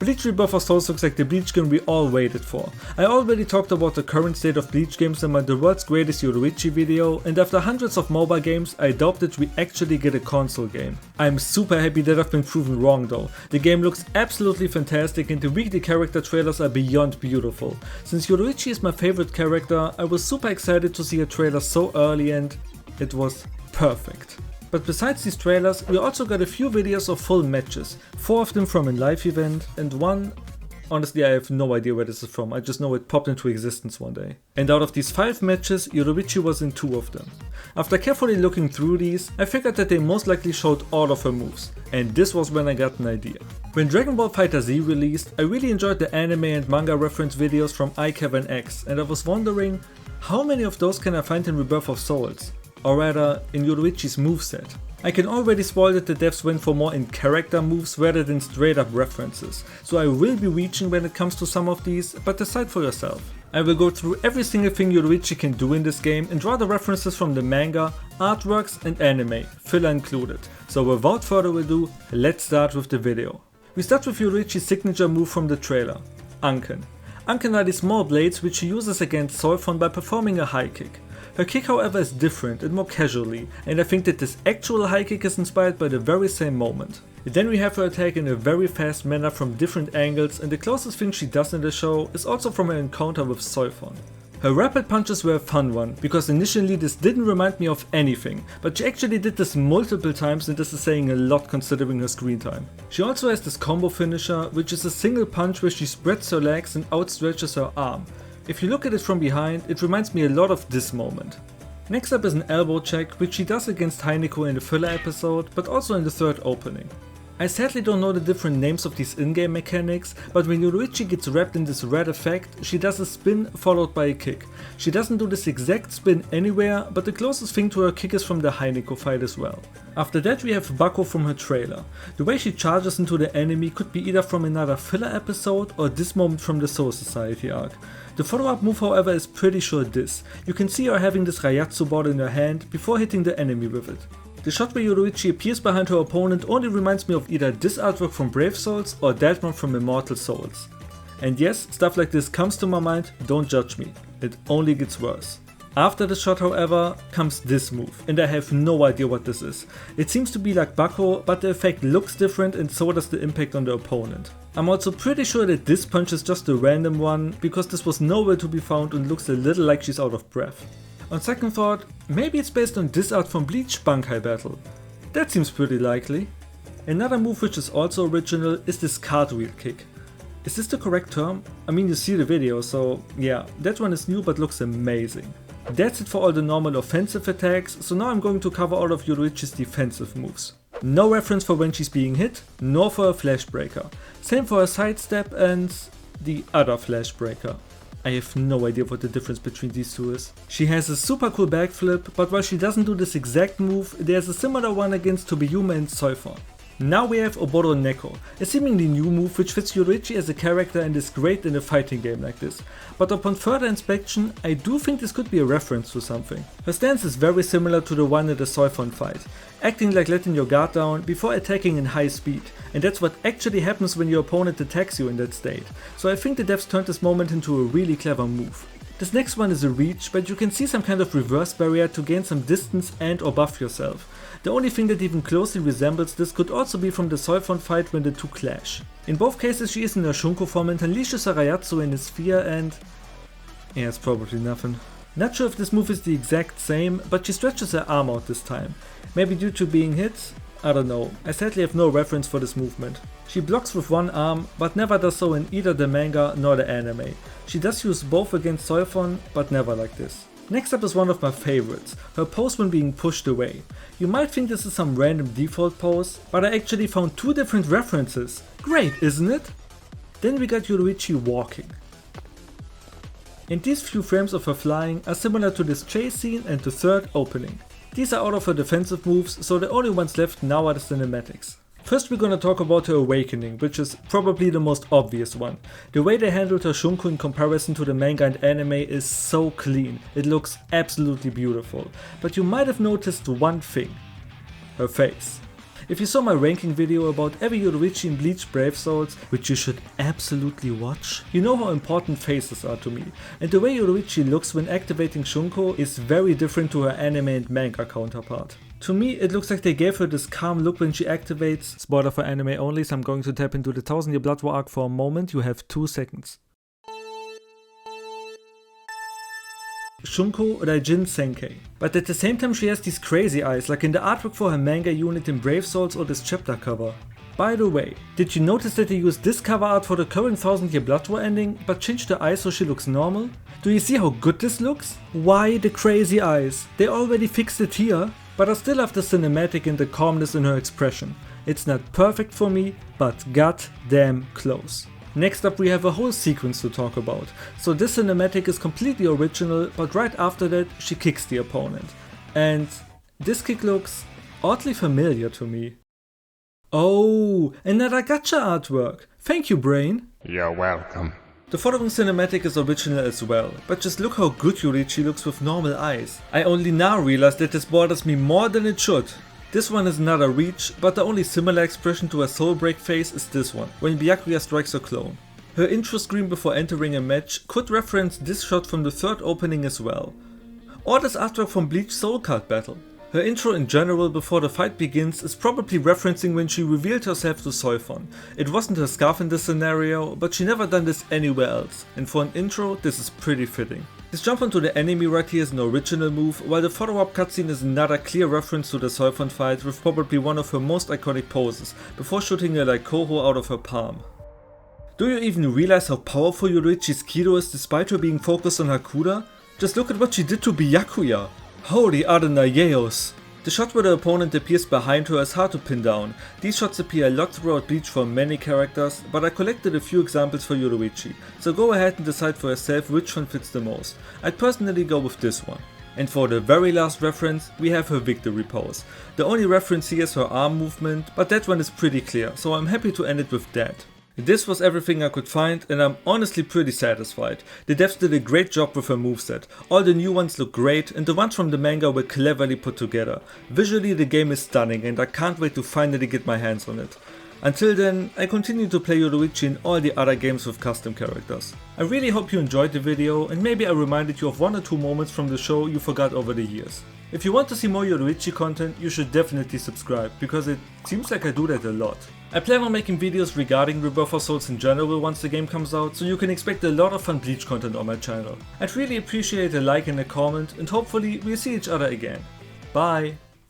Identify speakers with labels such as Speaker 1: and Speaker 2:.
Speaker 1: Bleach Rebirth of Souls looks like the Bleach game we all waited for. I already talked about the current state of Bleach games in my The World's Greatest Yoruichi video, and after hundreds of MOBA games, I doubt that we actually get a console game. I'm super happy that I've been proven wrong though. The game looks absolutely fantastic and the weekly character trailers are beyond beautiful. Since Yoruichi is my favorite character, I was super excited to see a trailer so early and it was perfect. But besides these trailers, we also got a few videos of full matches, 4 of them from a live event and one, honestly I have no idea where this is from, I just know it popped into existence one day. And out of these 5 matches, Yoruichi was in 2 of them. After carefully looking through these, I figured that they most likely showed all of her moves, and this was when I got an idea. When Dragon Ball FighterZ released, I really enjoyed the anime and manga reference videos from iKevin and I was wondering, how many of those can I find in Rebirth of Souls? Or rather, in Yoruichi's moveset. I can already spoil that the devs went for more in character moves rather than straight up references, so I will be reaching when it comes to some of these, but decide for yourself. I will go through every single thing Yoruichi can do in this game and draw the references from the manga, artworks and anime, filler included. So without further ado, let's start with the video. We start with Yoruichi's signature move from the trailer, Anken. Anken are these small blades which she uses against Solfon by performing a high kick. Her kick however is different and more casually, and I think that this actual high kick is inspired by the very same moment. Then we have her attack in a very fast manner from different angles, and the closest thing she does in the show is also from her encounter with Solfon. Her rapid punches were a fun one, because initially this didn't remind me of anything, but she actually did this multiple times and this is saying a lot considering her screen time. She also has this combo finisher, which is a single punch where she spreads her legs and outstretches her arm. If you look at it from behind, it reminds me a lot of this moment. Next up is an elbow check, which she does against Hueco in the filler episode, but also in the 3rd opening. I sadly don't know the different names of these in-game mechanics, but when Yoruichi gets wrapped in this red effect, she does a spin followed by a kick. She doesn't do this exact spin anywhere, but the closest thing to her kick is from the Hueco fight as well. After that we have Bako from her trailer. The way she charges into the enemy could be either from another filler episode or this moment from the Soul Society arc. The follow-up move however is pretty sure this. You can see her having this Rayatsu board in her hand before hitting the enemy with it. The shot where Yoruichi appears behind her opponent only reminds me of either this artwork from Brave Souls or that one from Immortal Souls. And yes, stuff like this comes to my mind, don't judge me, it only gets worse. After the shot however, comes this move, and I have no idea what this is. It seems to be like Bako, but the effect looks different and so does the impact on the opponent. I'm also pretty sure that this punch is just a random one, because this was nowhere to be found and looks a little like she's out of breath. On second thought, maybe it's based on this art from Bleach Bankai Battle. That seems pretty likely. Another move which is also original is this cartwheel kick. Is this the correct term? I mean, you see the video, so yeah, that one is new but looks amazing. That's it for all the normal offensive attacks, so now I'm going to cover all of Yoruichi's defensive moves. No reference for when she's being hit, nor for a flash breaker. Same for a sidestep and the other flash breaker. I have no idea what the difference between these two is. She has a super cool backflip, but while she doesn't do this exact move, there's a similar one against Tobiyume and Solfon. Now we have Oboro Neko, a seemingly new move which fits Yoruichi as a character and is great in a fighting game like this. But upon further inspection, I do think this could be a reference to something. Her stance is very similar to the one in the Solfon fight, acting like letting your guard down before attacking in high speed, and that's what actually happens when your opponent attacks you in that state, so I think the devs turned this moment into a really clever move. This next one is a reach, but you can see some kind of reverse barrier to gain some distance and or buff yourself. The only thing that even closely resembles this could also be from the Solfon fight when the two clash. In both cases she is in her Shunko form and unleashes her Rayatsu in a sphere and... yeah, it's probably nothing. Not sure if this move is the exact same, but she stretches her arm out this time. Maybe due to being hit? I don't know, I sadly have no reference for this movement. She blocks with one arm, but never does so in either the manga nor the anime. She does use both against Solfon, but never like this. Next up is one of my favorites, her pose when being pushed away. You might think this is some random default pose, but I actually found 2 different references. Great, isn't it? Then we got Yoruichi walking. And these few frames of her flying are similar to this chase scene and the 3rd opening. These are out of her defensive moves, so the only ones left now are the cinematics. First we're gonna talk about her awakening, which is probably the most obvious one. The way they handled her Shunko in comparison to the manga and anime is so clean, it looks absolutely beautiful. But you might have noticed one thing. Her face. If you saw my ranking video about every Yoruichi in Bleach Brave Souls, which you should absolutely watch, you know how important faces are to me, and the way Yoruichi looks when activating Shunko is very different to her anime and manga counterpart. To me, it looks like they gave her this calm look when she activates. Spoiler for anime only, so I'm going to tap into the 1000-year Blood War arc for a moment. You have 2 seconds. Shunko Raijin Senkei. But at the same time she has these crazy eyes, like in the artwork for her manga unit in Brave Souls or this chapter cover. By the way, did you notice that they used this cover art for the current 1000-year Blood War ending, but changed the eyes so she looks normal? Do you see how good this looks? Why the crazy eyes? They already fixed it here, but I still love the cinematic and the calmness in her expression. It's not perfect for me, but goddamn close. Next up we have a whole sequence to talk about. So this cinematic is completely original, but right after that she kicks the opponent. And this kick looks oddly familiar to me. Oh, another gacha artwork! Thank you, Brain!
Speaker 2: You're welcome.
Speaker 1: The following cinematic is original as well, but just look how good Yoruichi looks with normal eyes. I only now realize that this bothers me more than it should. This one is not a reach, but the only similar expression to her soul break face is this one, when Byakuya strikes her clone. Her intro screen before entering a match could reference this shot from the third opening as well. Or this artwork from Bleach Soul Card Battle. Her intro in general before the fight begins is probably referencing when she revealed herself to Soifon. It wasn't her scarf in this scenario, but she never done this anywhere else, and for an intro this is pretty fitting. This jump onto the enemy right here is an original move, while the follow-up cutscene is another clear reference to the Soifon fight with probably one of her most iconic poses, before shooting a like Koho out of her palm. Do you even realize how powerful Yoruichi's Kido is despite her being focused on Hakuda? Just look at what she did to Byakuya! Holy Adonai-Yeos! The shot where the opponent appears behind her is hard to pin down. These shots appear a lot throughout Bleach for many characters, but I collected a few examples for Yoruichi, so go ahead and decide for yourself which one fits the most. I'd personally go with this one. And for the very last reference, we have her victory pose. The only reference here is her arm movement, but that one is pretty clear, so I'm happy to end it with that. This was everything I could find, and I'm honestly pretty satisfied. The devs did a great job with her moveset. All the new ones look great, and the ones from the manga were cleverly put together. Visually the game is stunning, and I can't wait to finally get my hands on it. Until then, I continue to play Yoruichi in all the other games with custom characters. I really hope you enjoyed the video, and maybe I reminded you of 1 or 2 moments from the show you forgot over the years. If you want to see more Yoruichi content, you should definitely subscribe, because it seems like I do that a lot. I plan on making videos regarding Rebirth of Souls in general once the game comes out, so you can expect a lot of fun Bleach content on my channel. I'd really appreciate a like and a comment, and hopefully we'll see each other again. Bye!